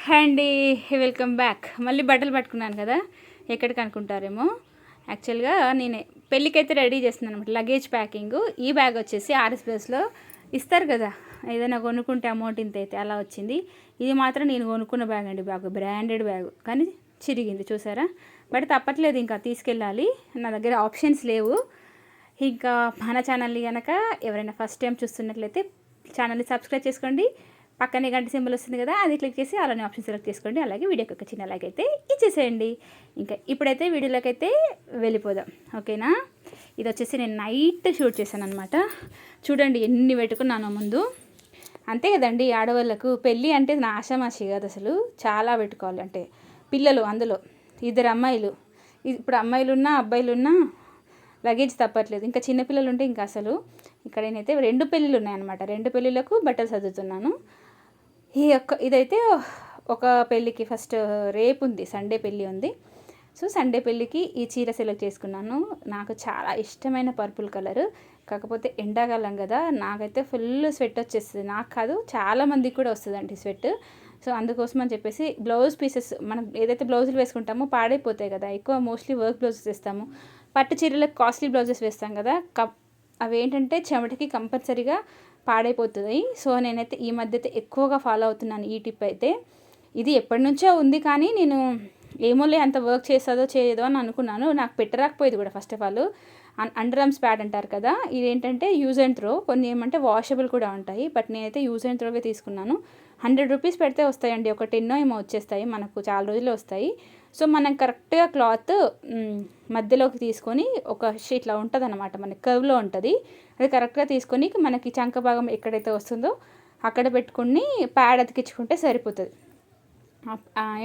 Hi అండి, welcome back. మళ్ళీ బట్టలు పట్టుకున్నాను కదా, ఎక్కడికి అనుకుంటారేమో. యాక్చువల్గా నేను పెళ్ళికైతే రెడీ చేస్తున్నాను అనమాట. Luggage packing. ఈ బ్యాగ్ వచ్చేసి ఆర్ఎస్ ప్లస్లో ఇస్తారు కదా, ఏదైనా కొనుక్కుంటే అమౌంట్ ఇంత అయితే అలా వచ్చింది. ఇది మాత్రం నేను కొనుక్కున్న బ్యాగ్ అండి, బ్యాగ్ బ్రాండెడ్ బ్యాగ్, కానీ చిరిగింది చూసారా. బట్ తప్పట్లేదు, ఇంకా తీసుకెళ్ళాలి. నా దగ్గర ఆప్షన్స్ లేవు. ఇంకా మన ఛానల్ని కనుక ఎవరైనా ఫస్ట్ టైం చూస్తున్నట్లయితే ఛానల్ని సబ్స్క్రైబ్ చేసుకోండి. పక్కనే గంట సింబల్ వస్తుంది కదా, అది క్లిక్ చేసి అలానే ఆప్షన్ సెలెక్ట్ చేసుకోండి. అలాగే వీడియోకి ఒక చిన్న లైక్ అయితే ఇచ్చేసేయండి. ఇంకా ఇప్పుడైతే వీడియోలోకి అయితే వెళ్ళిపోదాం, ఓకేనా. ఇది వచ్చేసి నేను నైట్ షూట్ చేశాను అనమాట. చూడండి ఎన్ని పెట్టుకున్నాను ముందు. అంతే కదండి, ఆడవాళ్ళకు పెళ్ళి అంటే నా ఆషామాషి కాదు అసలు. చాలా పెట్టుకోవాలి. అంటే పిల్లలు, అందులో 2 అమ్మాయిలు. ఇప్పుడు అమ్మాయిలున్నా అబ్బాయిలున్నా లగేజ్ తప్పట్లేదు. ఇంకా చిన్నపిల్లలు ఉంటే ఇంకా అసలు. ఇక్కడ నేనైతే 2 పెళ్ళిళ్ళు ఉన్నాయన్నమాట. 2 పెళ్ళిళ్ళకు బట్టలు సర్దుతున్నాను. ఇదైతే ఒక పెళ్ళికి ఫస్ట్ రేపు ఉంది, సండే పెళ్ళి ఉంది. సో సండే పెళ్ళికి ఈ చీర సెలెక్ట్ చేసుకున్నాను. నాకు చాలా ఇష్టమైన పర్పుల్ కలర్. కాకపోతే ఎండాకాలం కదా, నాకైతే ఫుల్ స్వెట్ వచ్చేస్తుంది. నాకు కాదు, చాలామందికి కూడా వస్తుందండి స్వెట్. సో అందుకోసం అని చెప్పేసి బ్లౌజ్ పీసెస్, మనం ఏదైతే బ్లౌజులు వేసుకుంటామో పాడైపోతాయి కదా, ఎక్కువ మోస్ట్లీ వర్క్ బ్లౌజెస్ వేస్తాము. పట్టు చీరలకు కాస్ట్లీ బ్లౌజెస్ వేస్తాం కదా, అవి ఏంటంటే చెమటకి కంపల్సరీగా పాడైపోతుంది. సో నేనైతే ఈ మధ్య అయితే ఎక్కువగా ఫాలో అవుతున్నాను ఈ టిప్ అయితే. ఇది ఎప్పటి నుంచో ఉంది, కానీ నేను ఏమోలే అంత వర్క్ చేస్తుందో చేయదో అని అనుకున్నాను. నాకు పెట్టరాకపోయేది కూడా. First of all under arms pad అంటారు కదా, ఇదేంటంటే యూజ్ అండ్ త్రో. కొన్ని ఏమంటే వాషబుల్ కూడా ఉంటాయి, బట్ నేనైతే యూజ్ అండ్ త్రోవే తీసుకున్నాను. 100 రూపీస్ పెడితే వస్తాయండి, ఒక 10 ఏమో వచ్చేస్తాయి, మనకు చాలా రోజులు వస్తాయి. సో మనం కరెక్ట్గా క్లాత్ మధ్యలోకి తీసుకొని ఒక ఇట్లా ఉంటుంది అనమాట, మనకి కర్వ్లో ఉంటుంది. అది కరెక్ట్గా తీసుకొని మనకి చంక భాగం ఎక్కడైతే వస్తుందో అక్కడ పెట్టుకుని ప్యాడ్ అతికించుకుంటే సరిపోతుంది.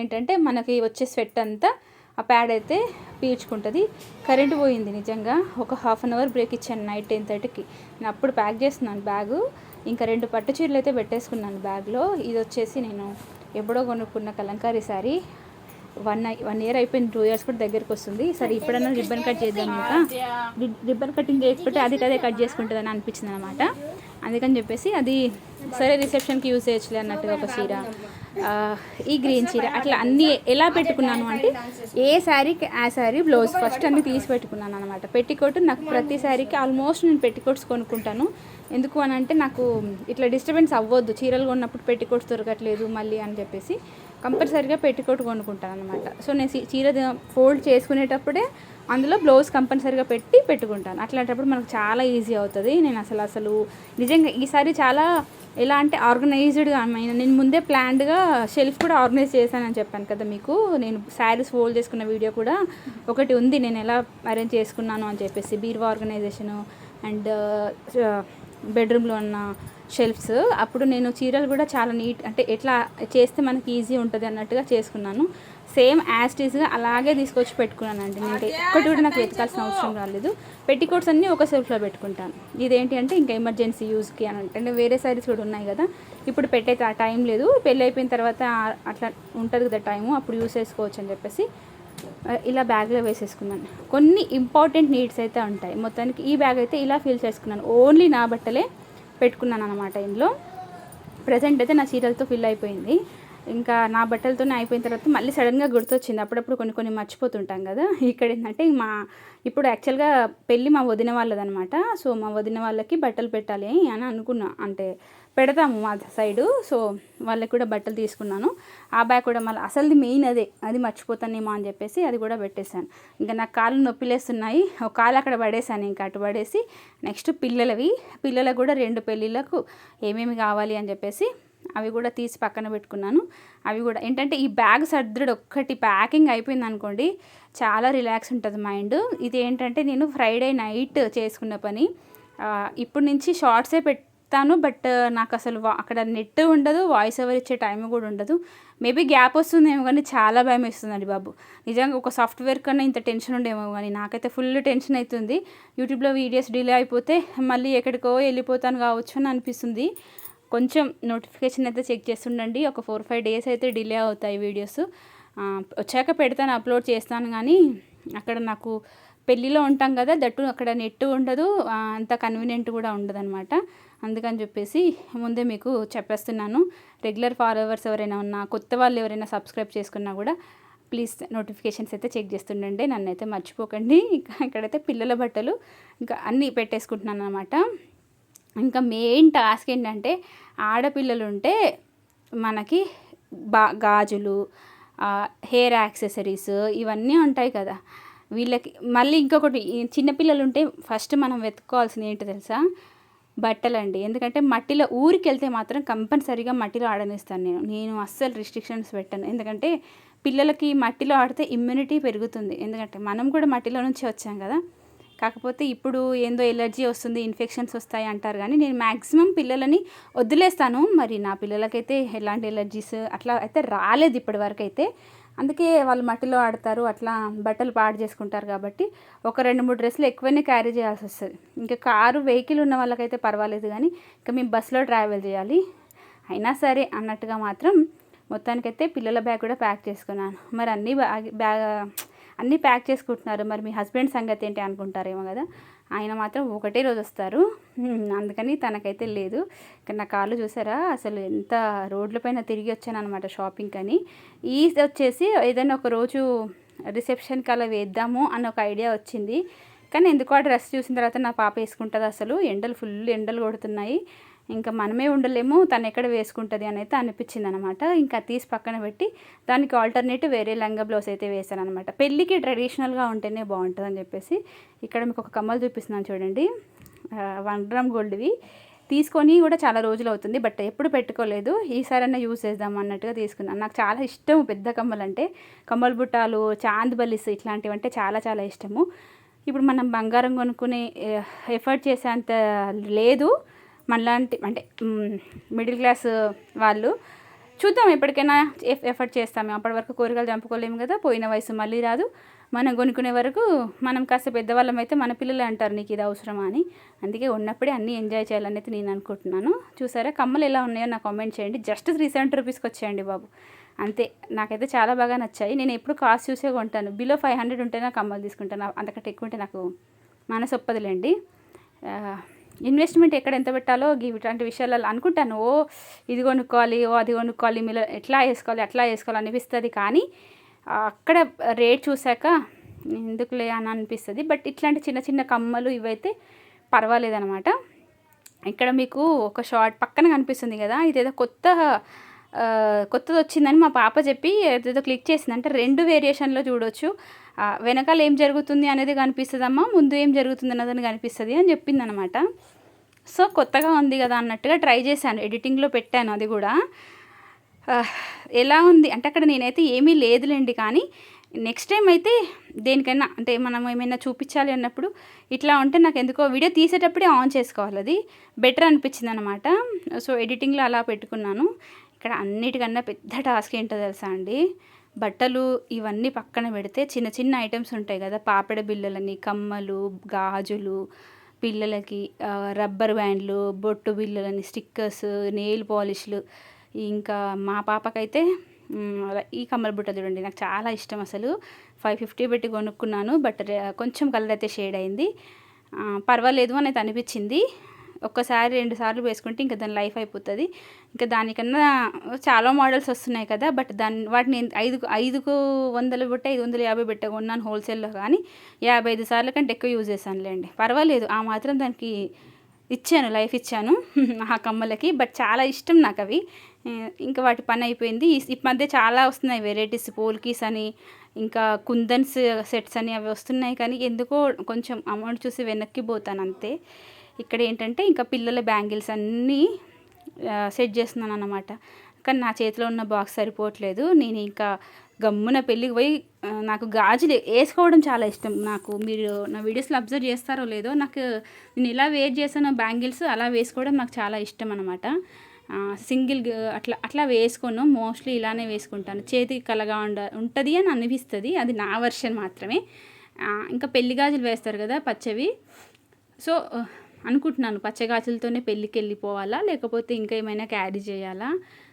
ఏంటంటే మనకి వచ్చే స్వెట్ అంతా ఆ ప్యాడ్ అయితే పీల్చుకుంటుంది. కరెంట్ పోయింది నిజంగా. ఒక ½ అన్ అవర్ బ్రేక్ ఇచ్చాను నైట్ 10:30కి. నేను అప్పుడు ప్యాక్ చేస్తున్నాను బ్యాగు. ఇంకా 2 పట్టు చీరలు అయితే పెట్టేసుకున్నాను బ్యాగ్లో. ఇది వచ్చేసి నేను ఎప్పుడో కొనుక్కున్న కలంకారీ శారీ. 1 ఇయర్ అయిపోయింది, 2 ఇయర్స్ కూడా దగ్గరికి వస్తుంది. సరే ఇప్పుడన్నా రిబ్బన్ కట్ చేద్దాం. ఇంకా రిబ్బన్ కటింగ్ చేయకపోతే అది కదే కట్ చేసుకుంటుందని అనిపించింది అనమాట. అందుకని చెప్పేసి అది సరే రిసెప్షన్కి యూజ్ చేయొచ్చులే అన్నట్టుగా ఒక చీర, ఈ గ్రీన్ చీర, అట్లా అన్నీ ఎలా పెట్టుకున్నాను అంటే ఏ శారీకి ఆ శారీ బ్లౌజ్ ఫస్ట్ అన్నీ తీసి పెట్టుకున్నాను అనమాట. పెట్టికోట్ నాకు ప్రతి శారీకి ఆల్మోస్ట్ నేను పెట్టికోట్స్ కొనుక్కుంటాను. ఎందుకు అని అంటే నాకు ఇట్లా డిస్టర్బెన్స్ అవ్వద్దు, చీరలు కొన్నప్పుడు పెట్టికోట్స్ దొరకట్లేదు మళ్ళీ అని చెప్పేసి కంపల్సరీగా పెట్టికోట్ కొనుక్కుంటాను అనమాట. సో నేను చీర ఫోల్డ్ చేసుకునేటప్పుడే అందులో బ్లౌజ్ కంపల్సరీగా పెట్టుకుంటాను. అట్లాంటప్పుడు మనకు చాలా ఈజీ అవుతుంది. నేను అసలు నిజంగా ఈసారి చాలా ఎలా అంటే ఆర్గనైజ్డ్గా, నేను ముందే ప్లాన్డ్గా షెల్ఫ్ కూడా ఆర్గనైజ్ చేశానని చెప్పాను కదా మీకు. నేను శారీస్ ఫోల్డ్ చేసుకున్న వీడియో కూడా ఒకటి ఉంది, నేను ఎలా అరేంజ్ చేసుకున్నాను అని చెప్పేసి. బీరువా ఆర్గనైజేషను అండ్ బెడ్రూమ్లో ఉన్న షెల్ఫ్స్. అప్పుడు నేను చీరలు కూడా చాలా నీట్, అంటే ఎట్లా చేస్తే మనకి ఈజీ ఉంటుంది అన్నట్టుగా చేసుకున్నాను. సేమ్ యాస్టీస్గా అలాగే తీసుకొచ్చి పెట్టుకున్నానండి. నేను ఒక్కటి కూడా నాకు వెతకాల్సిన అవసరం రాలేదు. పెట్టికోట్స్ అన్నీ ఒక సెల్ఫ్లో పెట్టుకుంటాను. ఇదేంటి అంటే ఇంకా ఎమర్జెన్సీ యూజ్కి అని అంటే వేరే శారీస్ కూడా ఉన్నాయి కదా, ఇప్పుడు పెట్టయితే ఆ టైం లేదు. పెళ్ళి అయిపోయిన తర్వాత అట్లా ఉంటుంది కదా టైము, అప్పుడు యూజ్ చేసుకోవచ్చు అని చెప్పేసి ఇలా బ్యాగ్లో వేసేసుకున్నాను. కొన్ని ఇంపార్టెంట్ నీడ్స్ అయితే ఉంటాయి. మొత్తానికి ఈ బ్యాగ్ అయితే ఇలా ఫిల్ చేసుకున్నాను. ఓన్లీ నా బట్టలే పెట్టుకున్నాను అనమాట ఇందులో. ప్రజెంట్ అయితే నా చీరలతో ఫిల్ అయిపోయింది. ఇంకా నా బట్టలతోనే అయిపోయిన తర్వాత మళ్ళీ సడన్గా గుర్తొచ్చింది. అప్పుడప్పుడు కొన్ని మర్చిపోతుంటాం కదా. ఇక్కడ ఏంటంటే ఇప్పుడు యాక్చువల్గా పెళ్ళి మా వదిన వాళ్ళదనమాట. సో మా వదిన వాళ్ళకి బట్టలు పెట్టాలి అని అనుకున్నా, అంటే పెడతాము మా సైడు. సో వాళ్ళకి కూడా బట్టలు తీసుకున్నాను. ఆ బ్యాగ్ కూడా మళ్ళీ అసలుది మెయిన్ అది మర్చిపోతానేమో అని చెప్పేసి అది కూడా పెట్టేశాను. ఇంకా నాకు కాళ్ళు నొప్పిలేస్తున్నాయి, ఒక కాలు అక్కడ పడేసాను. ఇంకా అటు పడేసి నెక్స్ట్ పిల్లలకు కూడా 2 పెళ్ళిళ్ళకు ఏమేమి కావాలి అని చెప్పేసి అవి కూడా తీసి పక్కన పెట్టుకున్నాను. అవి కూడా ఏంటంటే ఈ బ్యాగ్ సర్దుడు ఒక్కటి ప్యాకింగ్ అయిపోయింది అనుకోండి, చాలా రిలాక్స్ ఉంటుంది మైండ్. ఇది ఏంటంటే నేను ఫ్రైడే నైట్ చేసుకున్న పని. ఇప్పుడు నుంచి షార్ట్సే పెడతాను, బట్ నాకు అసలు అక్కడ నెట్ ఉండదు, వాయిస్ ఓవర్ ఇచ్చే టైం కూడా ఉండదు. మేబీ గ్యాప్ వస్తుందేమో కానీ చాలా భయం వేస్తుందండి బాబు. నిజంగా ఒక సాఫ్ట్వేర్ కన్నా ఇంత టెన్షన్ ఉండేమో కానీ నాకైతే ఫుల్ టెన్షన్ అవుతుంది. యూట్యూబ్లో వీడియోస్ డిలే అయిపోతే మళ్ళీ ఎక్కడికో వెళ్ళిపోతాను కావచ్చు అని అనిపిస్తుంది. కొంచెం నోటిఫికేషన్ అయితే చెక్ చేస్తుండండి. ఒక 4-5 డేస్ అయితే డిలే అవుతాయి వీడియోస్. వచ్చాక పెడతాను, అప్లోడ్ చేస్తాను. కానీ అక్కడ నాకు పెళ్ళిలో ఉంటాం కదా, దట్టు అక్కడ నెట్ ఉండదు, అంత కన్వీనియంట్ కూడా ఉండదు అనమాట. అందుకని చెప్పేసి ముందే మీకు చెప్పేస్తున్నాను. రెగ్యులర్ ఫాలోవర్స్ ఎవరైనా ఉన్నా, కొత్త వాళ్ళు ఎవరైనా సబ్స్క్రైబ్ చేసుకున్నా కూడా ప్లీజ్ నోటిఫికేషన్స్ అయితే చెక్ చేస్తుండండి, నన్ను అయితే మర్చిపోకండి. ఇక్కడైతే పిల్లల బట్టలు ఇంకా అన్నీ పెట్టేసుకుంటున్నాను అనమాట. ఇంకా మెయిన్ టాస్క్ ఏంటంటే, ఆడపిల్లలు ఉంటే మనకి గాజులు, హెయిర్ యాక్సెసరీస్ ఇవన్నీ ఉంటాయి కదా వీళ్ళకి. మళ్ళీ ఇంకొకటి, చిన్నపిల్లలు ఉంటే ఫస్ట్ మనం వెతుక్కోవాల్సింది ఏంటో తెలుసా, బట్టలండి. ఎందుకంటే మట్టిలో ఊరికి వెళ్తే మాత్రం కంపల్సరీగా మట్టిలో ఆడనిస్తాను నేను అస్సలు రిస్ట్రిక్షన్స్ పెట్టాను. ఎందుకంటే పిల్లలకి మట్టిలో ఆడితే ఇమ్యూనిటీ పెరుగుతుంది. ఎందుకంటే మనం కూడా మట్టిలో నుంచి వచ్చాం కదా. కాకపోతే ఇప్పుడు ఏందో ఎలర్జీ వస్తుంది, ఇన్ఫెక్షన్స్ వస్తాయి అంటారు, కానీ నేను మ్యాక్సిమం పిల్లలని వదిలేస్తాను. మరి నా పిల్లలకైతే ఎలాంటి ఎలర్జీస్ అట్లా అయితే రాలేదు ఇప్పటి వరకు అయితే. అందుకే వాళ్ళు మట్టిలో ఆడతారు, అట్లా బట్టలు పాడు చేసుకుంటారు. కాబట్టి ఒక 2-3 డ్రెస్సులు ఎక్కువనే క్యారీ చేయాల్సి వస్తుంది. ఇంకా కారు వెహికల్ ఉన్న వాళ్ళకైతే పర్వాలేదు, కానీ ఇంకా మేము బస్సులో ట్రావెల్ చేయాలి. అయినా సరే అన్నట్టుగా మాత్రం మొత్తానికైతే పిల్లల బ్యాగ్ కూడా ప్యాక్ చేసుకున్నాను. మరి అన్నీ ప్యాక్ చేసుకుంటున్నారు, మరి మీ హస్బెండ్ సంగతి ఏంటి అనుకుంటారేమో కదా. ఆయన మాత్రం ఒకటే రోజు వస్తారు, అందుకని తనకైతే లేదు. ఇక్కడ నా కాళ్ళు చూసారా, అసలు ఎంత రోడ్లపైన తిరిగి వచ్చాను అనమాట షాపింగ్ అని. ఈ వచ్చేసి ఏదైనా ఒక రోజు రిసెప్షన్కి అలా వేద్దాము అన్న ఒక ఐడియా వచ్చింది. కానీ ఎందుకో ఆ డ్రెస్ చూసిన తర్వాత నా పాప వేసుకుంటుంది. అసలు ఫుల్ ఎండలు కొడుతున్నాయి, ఇంకా మనమే ఉండలేము, తను ఎక్కడ వేసుకుంటుంది అని అయితే అనిపించింది అనమాట. ఇంకా తీసి పక్కన పెట్టి దానికి ఆల్టర్నేటివ్ వేరే లంగా బ్లౌజ్ అయితే వేసాను అనమాట. పెళ్ళికి ట్రెడిషనల్గా ఉంటేనే బాగుంటుంది అని చెప్పేసి ఇక్కడ మీకు ఒక కమ్మలు చూపిస్తున్నాను చూడండి, 1 గ్రామ్ గోల్డ్వి. తీసుకొని కూడా చాలా రోజులు అవుతుంది, బట్ ఎప్పుడు పెట్టుకోలేదు. ఈసారైనా యూజ్ చేద్దాం అన్నట్టుగా తీసుకున్నాను. నాకు చాలా ఇష్టము పెద్ద కమ్మలు అంటే, కమ్మల బుట్టాలు, చాంద్ బల్లిస్ ఇట్లాంటివి అంటే చాలా చాలా ఇష్టము. ఇప్పుడు మనం బంగారం కొనుక్కునే ఎఫర్ట్ చేసేంత లేదు మనలాంటి, అంటే మిడిల్ క్లాస్ వాళ్ళు. చూద్దాం, ఎప్పటికైనా ఎఫర్ట్ చేస్తాము. అప్పటి వరకు కోరికలు చంపుకోలేము కదా, పోయిన వయసు మళ్ళీ రాదు. మనం కొనుక్కునే వరకు మనం కాస్త పెద్దవాళ్ళం అయితే మన పిల్లలే అంటారు నీకు ఇది అవసరమా అని. అందుకే ఉన్నప్పుడే అన్నీ ఎంజాయ్ చేయాలని అయితే నేను అనుకుంటున్నాను. చూసారా కమ్మలు ఎలా ఉన్నాయో నాకు కామెంట్ చేయండి. జస్ట్ 370 రూపీస్కి వచ్చాయండి బాబు, అంతే. నాకైతే చాలా బాగా నచ్చాయి. నేను ఎప్పుడు కాస్ట్ చూసే కొంటాను. బిలో 500 ఉంటేనే కమ్మలు తీసుకుంటాను, అంతకంటే ఎక్కువ ఉంటే నాకు మనసు ఒప్పదులేండి. ఇన్వెస్ట్మెంట్ ఎక్కడ ఎంత పెట్టాలో ఇట్లాంటి విషయాలలో అనుకుంటాను. ఇది కొనుక్కోవాలి, అది కొనుక్కోవాలి, మీరు ఎట్లా వేసుకోవాలి అట్లా వేసుకోవాలి అనిపిస్తుంది. కానీ అక్కడ రేట్ చూశాక ఎందుకులే అని అనిపిస్తుంది. బట్ ఇట్లాంటి చిన్న చిన్న కమ్మలు ఇవైతే పర్వాలేదనమాట. ఇక్కడ మీకు ఒక షార్ట్ పక్కన కనిపిస్తుంది కదా, ఇదేదో కొత్తది వచ్చిందని మా పాప చెప్పి ఏదో క్లిక్ చేసిందంటే 2 వేరియేషన్లో చూడొచ్చు. వెనకాల ఏం జరుగుతుంది అనేది కనిపిస్తుందమ్మా, ముందు ఏం జరుగుతుంది అన్నదని కనిపిస్తుంది అని చెప్పిందనమాట. సో కొత్తగా ఉంది కదా అన్నట్టుగా ట్రై చేశాను, ఎడిటింగ్లో పెట్టాను. అది కూడా ఎలా ఉంది అంటే అక్కడ నేనైతే ఏమీ లేదులేండి, కానీ నెక్స్ట్ టైం అయితే దేనికైనా అంటే మనం ఏమైనా చూపించాలి అన్నప్పుడు ఇట్లా ఉంటే నాకు ఎందుకో వీడియో తీసేటప్పుడే ఆన్ చేసుకోవాలి, అది బెటర్ అనిపించింది అనమాట. సో ఎడిటింగ్లో అలా పెట్టుకున్నాను. ఇక్కడ అన్నిటికన్నా పెద్ద టాస్క్ ఏంటో తెలుసా అండి, బట్టలు ఇవన్నీ పక్కన పెడితే చిన్న చిన్న ఐటమ్స్ ఉంటాయి కదా, పాపెడ బిళ్ళలని, కమ్మలు, గాజులు, పిల్లలకి రబ్బర్ బ్యాండ్లు, బొట్టు బిళ్ళలని, స్టిక్కర్స్, నెయిల్ పాలిష్లు, ఇంకా మా పాపకైతే ఈ కమ్మల బుట్ట చూడండి, నాకు చాలా ఇష్టం. అసలు 550 పెట్టి కొనుక్కున్నాను, బట్ కొంచెం కలర్ అయితే షేడ్ అయింది. పర్వాలేదు అని అయితే అనిపించింది. ఒక్కసారి 2 సార్లు వేసుకుంటే ఇంకా దాని లైఫ్ అయిపోతుంది. ఇంకా దానికన్నా చాలా మోడల్స్ వస్తున్నాయి కదా, బట్ వాటిని 500 బట్ట 550 బట్ట కొన్నాను హోల్సేల్లో, కానీ 55 సార్ల కంటే ఎక్కువ యూజ్ చేశానులేండి. పర్వాలేదు, ఆ మాత్రం దానికి ఇచ్చాను, లైఫ్ ఇచ్చాను ఆ కమ్మలకి. బట్ చాలా ఇష్టం నాకు అవి. ఇంకా వాటి పని అయిపోయింది. ఈ మధ్య చాలా వస్తున్నాయి వెరైటీస్, పోల్కీస్ అని, ఇంకా కుందన్స్ సెట్స్ అని అవి వస్తున్నాయి, కానీ ఎందుకో కొంచెం అమౌంట్ చూసి వెనక్కి పోతాను అంతే. ఇక్కడ ఏంటంటే ఇంకా పిల్లల బ్యాంగిల్స్ అన్నీ సెట్ చేస్తున్నాను అన్నమాట. కానీ నా చేతిలో ఉన్న బాక్స్ సరిపోవట్లేదు. నేను ఇంకా గమ్మున పెళ్ళికి పోయి నాకు గాజులు వేసుకోవడం చాలా ఇష్టం. నాకు మీరు నా వీడియోస్లో అబ్జర్వ్ చేస్తారో లేదో, నాకు నేను ఎలా వేర్ చేసానో బ్యాంగిల్స్ అలా వేసుకోవడం నాకు చాలా ఇష్టం అనమాట. సింగిల్ అట్లా వేసుకోను, మోస్ట్లీ ఇలానే వేసుకుంటాను. చేతికి కలగా ఉంటుంది అని అనిపిస్తుంది, అది నా వర్షన్ మాత్రమే. ఇంకా పెళ్లి గాజులు వేస్తారు కదా పచ్చవి, సో అనుకుంటున్నాను పచ్చగాజులతోనే పెళ్ళికి వెళ్ళిపోవాలా లేకపోతే ఇంకా ఏమైనా క్యారీ చేయాలా.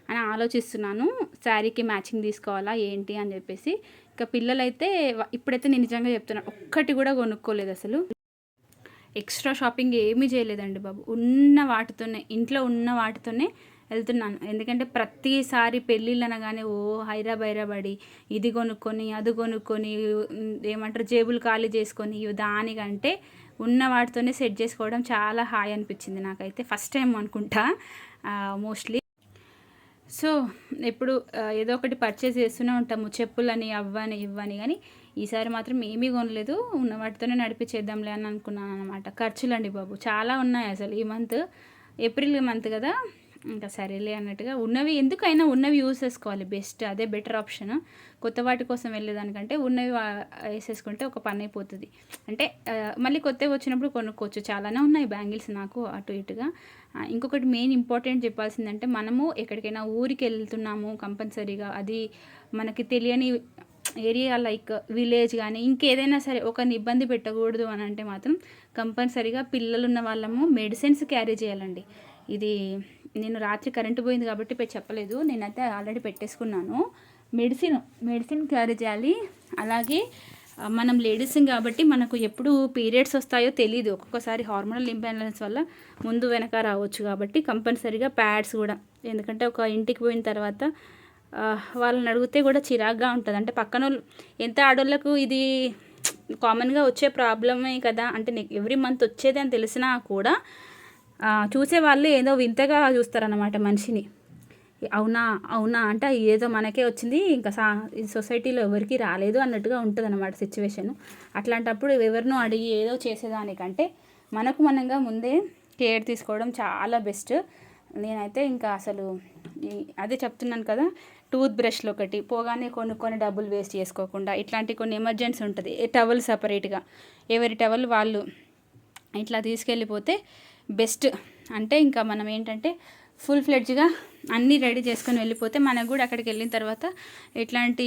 అని ఆలోచిస్తున్నాను. శారీకి మ్యాచింగ్ తీసుకోవాలా ఏంటి అని చెప్పేసి. ఇంకా పిల్లలైతే ఇప్పుడైతే నేను నిజంగా చెప్తున్నాను, ఒక్కటి కూడా కొనుక్కోలేదు అసలు. ఎక్స్ట్రా షాపింగ్ ఏమీ చేయలేదండి బాబు. ఉన్న వాటితోనే, ఇంట్లో ఉన్న వాటితోనే వెళ్తున్నాను. ఎందుకంటే ప్రతిసారి పెళ్ళిళ్ళు అనగానే హైరాబైరాబడి ఇది కొనుక్కొని అది కొనుక్కొని ఏమంటారు జేబులు ఖాళీ చేసుకొని దానికంటే ఉన్న వాటితోనే సెట్ చేసుకోవడం చాలా హాయ్ అనిపించింది నాకైతే. ఫస్ట్ టైం అనుకుంటా మోస్ట్లీ. సో ఎప్పుడు ఏదో ఒకటి పర్చేస్ చేస్తూనే ఉంటాము, చెప్పులని అవ్వని ఇవ్వని. కానీ ఈసారి మాత్రం ఏమీ కొనలేదు, ఉన్న వాటితోనే నడిపించేద్దాంలే అని అనుకున్నాను అనమాట. ఖర్చులండి బాబు చాలా ఉన్నాయి అసలు. ఈ మంత్ ఏప్రిల్ మంత్ కదా, ఇంకా సరేలే అన్నట్టుగా ఉన్నవి, ఎందుకైనా ఉన్నవి యూస్ చేసుకోవాలి, బెస్ట్, అదే బెటర్ ఆప్షన్. కొత్త వాటి కోసం వెళ్ళేదానికంటే ఉన్నవి వేసేసుకుంటే ఒక పని అయిపోతుంది. అంటే మళ్ళీ కొత్తవి వచ్చినప్పుడు కొనుక్కోవచ్చు. చాలానే ఉన్నాయి బ్యాంగిల్స్ నాకు అటు ఇటుగా. ఇంకొకటి మెయిన్ ఇంపార్టెంట్ చెప్పాల్సిందంటే, మనము ఎక్కడికైనా ఊరికి వెళ్తున్నాము కంపల్సరీగా, అది మనకి తెలియని ఏరియా లైక్ విలేజ్ కానీ ఇంకేదైనా సరే ఒకరిని ఇబ్బంది పెట్టకూడదు అని అంటే మాత్రం కంపల్సరీగా పిల్లలు ఉన్న వాళ్ళము మెడిసిన్స్ క్యారీ చేయాలండి. ఇది నేను రాత్రి కరెంటు పోయింది కాబట్టి చెప్పలేదు, నేనైతే ఆల్రెడీ పెట్టేసుకున్నాను. మెడిసిన్ క్యారీ చేయాలి. అలాగే మనం లేడీస్ కాబట్టి మనకు ఎప్పుడు పీరియడ్స్ వస్తాయో తెలియదు, ఒక్కొక్కసారి హార్మోనల్ ఇంబ్యాలెన్స్ వల్ల ముందు వెనక రావచ్చు. కాబట్టి కంపల్సరీగా ప్యాడ్స్ కూడా, ఎందుకంటే ఒక ఇంటికి పోయిన తర్వాత వాళ్ళని అడిగితే కూడా చిరాగ్గా ఉంటుంది. అంటే పక్కన వాళ్ళు, ఎంత ఆడోళ్ళకు ఇది కామన్గా వచ్చే ప్రాబ్లమే కదా, అంటే ఎవ్రీ మంత్ వచ్చేది అని తెలిసినా కూడా చూసేవాళ్ళు ఏదో వింతగా చూస్తారన్నమాట మనిషిని. అవునా అవునా అంటే ఏదో మనకే వచ్చింది, ఇంకా సొసైటీలో ఎవరికి రాలేదు అన్నట్టుగా ఉంటుంది అన్నమాట సిచ్యువేషన్. అట్లాంటప్పుడు ఎవరినో అడిగి ఏదో చేసేదానికంటే మనకు మనంగా ముందే కేర్ తీసుకోవడం చాలా బెస్ట్. నేనైతే ఇంకా అసలు అదే చెప్తున్నాను కదా, టూత్ బ్రష్లు ఒకటి పోగానే కొనుక్కొని డబ్బులు వేస్ట్ చేసుకోకుండా, ఇట్లాంటి కొన్ని ఎమర్జెన్సీ ఉంటుంది, టవల్ సపరేట్గా ఎవరి టవల్ వాళ్ళు ఇట్లా తీసుకెళ్ళిపోతే బెస్ట్. అంటే ఇంకా మనం ఏంటంటే ఫుల్ ఫ్లెడ్జ్గా అన్నీ రెడీ చేసుకొని వెళ్ళిపోతే మనకు కూడా అక్కడికి వెళ్ళిన తర్వాత ఎట్లాంటి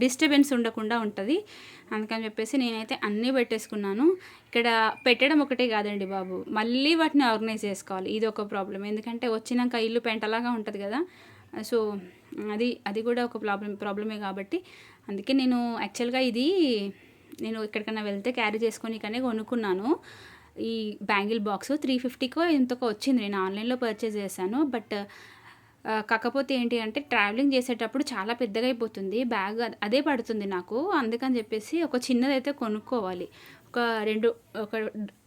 డిస్టర్బెన్స్ ఉండకుండా ఉంటుంది. అందుకని చెప్పేసి నేనైతే అన్నీ పెట్టేసుకున్నాను. ఇక్కడ పెట్టడం ఒకటే కాదండి బాబు, మళ్ళీ వాటిని ఆర్గనైజ్ చేసుకోవాలి, ఇది ఒక ప్రాబ్లం. ఎందుకంటే వచ్చినాక ఇల్లు పెంటలాగా ఉంటుంది కదా, సో అది కూడా ఒక ప్రాబ్లమే. కాబట్టి అందుకే నేను యాక్చువల్గా ఇది నేను ఎక్కడికైనా వెళ్తే క్యారీ చేసుకొని కానీ కొనుక్కున్నాను. ఈ బ్యాంగిల్ బాక్స్ 350కో ఎంతకో వచ్చింది, నేను ఆన్లైన్లో పర్చేస్ చేశాను. బట్ కాకపోతే ఏంటి అంటే ట్రావెలింగ్ చేసేటప్పుడు చాలా పెద్దగా అయిపోతుంది బ్యాగ్, అదే పడుతుంది నాకు. అందుకని చెప్పేసి ఒక చిన్నదైతే కొనుక్కోవాలి. ఒక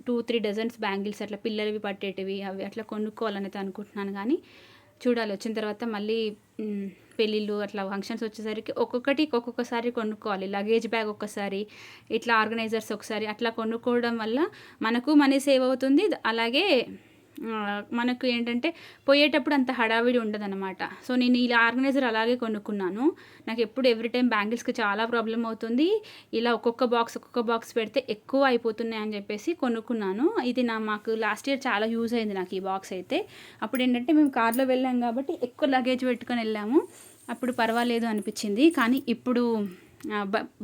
2-3 డజన్స్ బ్యాంగిల్స్ అట్లా పిల్లలవి పట్టేటివి అవి అట్లా కొనుక్కోవాలని అయితే అనుకుంటున్నాను. కానీ చూడాలి, వచ్చిన తర్వాత మళ్ళీ పెళ్ళిళ్ళు అట్లా ఫంక్షన్స్ వచ్చేసరికి ఒక్కొక్కసారి కొనుక్కోవాలి. లగేజ్ బ్యాగ్ ఒక్కసారి, ఇట్లా ఆర్గనైజర్స్ ఒకసారి అట్లా కొనుక్కోవడం వల్ల మనకు మనీ సేవ్ అవుతుంది. అలాగే మనకు ఏంటంటే పోయేటప్పుడు అంత హడావిడి ఉండదన్నమాట. సో నేను ఇలా ఆర్గనైజర్ అలాగే కొనుక్కున్నాను. నాకు ఎప్పుడు ఎవ్రీ టైం బ్యాంగిల్స్కి చాలా ప్రాబ్లం అవుతుంది, ఇలా ఒక్కొక్క బాక్స్ పెడితే ఎక్కువ అయిపోతున్నాయి అని చెప్పేసి కొనుక్కున్నాను. ఇది మాకు లాస్ట్ ఇయర్ చాలా యూజ్ అయింది నాకు ఈ బాక్స్ అయితే. అప్పుడు ఏంటంటే మేము కార్లో వెళ్ళాం కాబట్టి ఎక్కువ లగేజ్ పెట్టుకొని వెళ్ళాము, అప్పుడు పర్వాలేదు అనిపించింది. కానీ ఇప్పుడు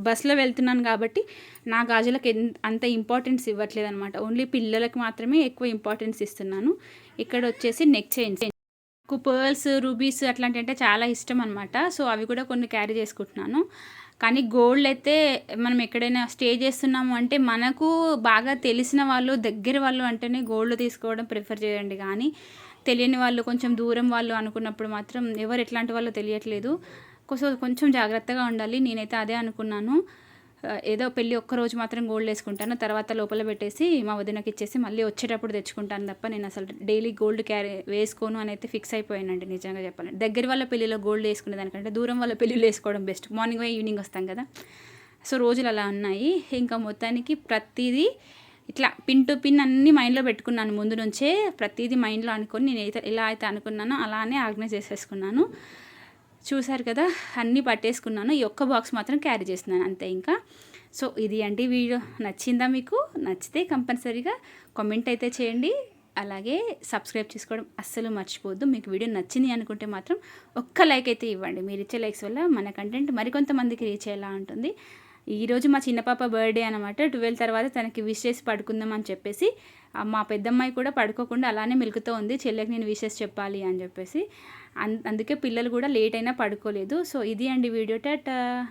బస్లో వెళ్తున్నాను కాబట్టి నా గాజులకు అంత ఇంపార్టెన్స్ ఇవ్వట్లేదు అనమాట. ఓన్లీ పిల్లలకు మాత్రమే ఎక్కువ ఇంపార్టెన్స్ ఇస్తున్నాను. ఇక్కడ వచ్చేసి నెక్ చైన్స్, నాకు పర్ల్స్ రూబీస్ అట్లాంటి అంటే చాలా ఇష్టం అనమాట. సో అవి కూడా కొన్ని క్యారీ చేసుకుంటున్నాను. కానీ గోల్డ్ అయితే మనం ఎక్కడైనా స్టే చేస్తున్నాము అంటే మనకు బాగా తెలిసిన వాళ్ళు, దగ్గర వాళ్ళు అంటేనే గోల్డ్ తీసుకోవడం ప్రిఫర్ చేయండి. కానీ తెలియని వాళ్ళు, కొంచెం దూరం వాళ్ళు అనుకున్నప్పుడు మాత్రం ఎవరు ఎట్లాంటి వాళ్ళో తెలియట్లేదు, కొంచెం జాగ్రత్తగా ఉండాలి. నేనైతే అదే అనుకున్నాను. ఏదో పెళ్ళి ఒక్కరోజు మాత్రం గోల్డ్ వేసుకుంటాను, తర్వాత లోపల పెట్టేసి మా వదినకి ఇచ్చేసి మళ్ళీ వచ్చేటప్పుడు తెచ్చుకుంటాను తప్ప నేను అసలు డైలీ గోల్డ్ వేసుకోను అని అయితే ఫిక్స్ అయిపోయానండి నిజంగా చెప్పాలంటే. దగ్గర వాళ్ళ పెళ్ళిలో గోల్డ్ వేసుకునే దానికంటే దూరం వాళ్ళ పెళ్ళిలో వేసుకోవడం బెస్ట్. మార్నింగ్ పోయి ఈవినింగ్ వస్తాం కదా, సో రోజులు అలా ఉన్నాయి. ఇంకా మొత్తానికి ప్రతిదీ ఇట్లా పిన్ టు పిన్ అన్నీ మైండ్లో పెట్టుకున్నాను ముందు నుంచే. ప్రతిదీ మైండ్లో అనుకొని నేను ఎలా అయితే అనుకున్నానో అలానే ఆర్గనైజ్ చేసేసుకున్నాను. చూసారు కదా, అన్నీ పట్టేసుకున్నాను. ఈ ఒక్క బాక్స్ మాత్రం క్యారీ చేస్తున్నాను అంతే. ఇంకా సో ఇది అండి వీడియో. నచ్చిందా మీకు? నచ్చితే కంపల్సరీగా కామెంట్ అయితే చేయండి. అలాగే సబ్స్క్రైబ్ చేసుకోవడం అస్సలు మర్చిపోవద్దు. మీకు వీడియో నచ్చింది అనుకుంటే మాత్రం ఒక్క లైక్ అయితే ఇవ్వండి. మీరు ఇచ్చే లైక్స్ వల్ల మన కంటెంట్ మరికొంతమందికి రీచ్ అయ్యేలా ఉంటుంది. ఈరోజు మా చిన్న పాప బర్త్డే అనమాట. 12 తర్వాత తనకి విష్ చేసి పడుకుందాం అని చెప్పేసి మా పెద్దమ్మాయి కూడా పడుకోకుండా అలానే మెలుకుతూ ఉంది, చెల్లెకి నేను విషెస్ చెప్పాలి అని చెప్పేసి. అందుకే పిల్లలు కూడా లేట్ అయినా పడుకోలేదు. సో ఇది అండి వీడియో. టాటా.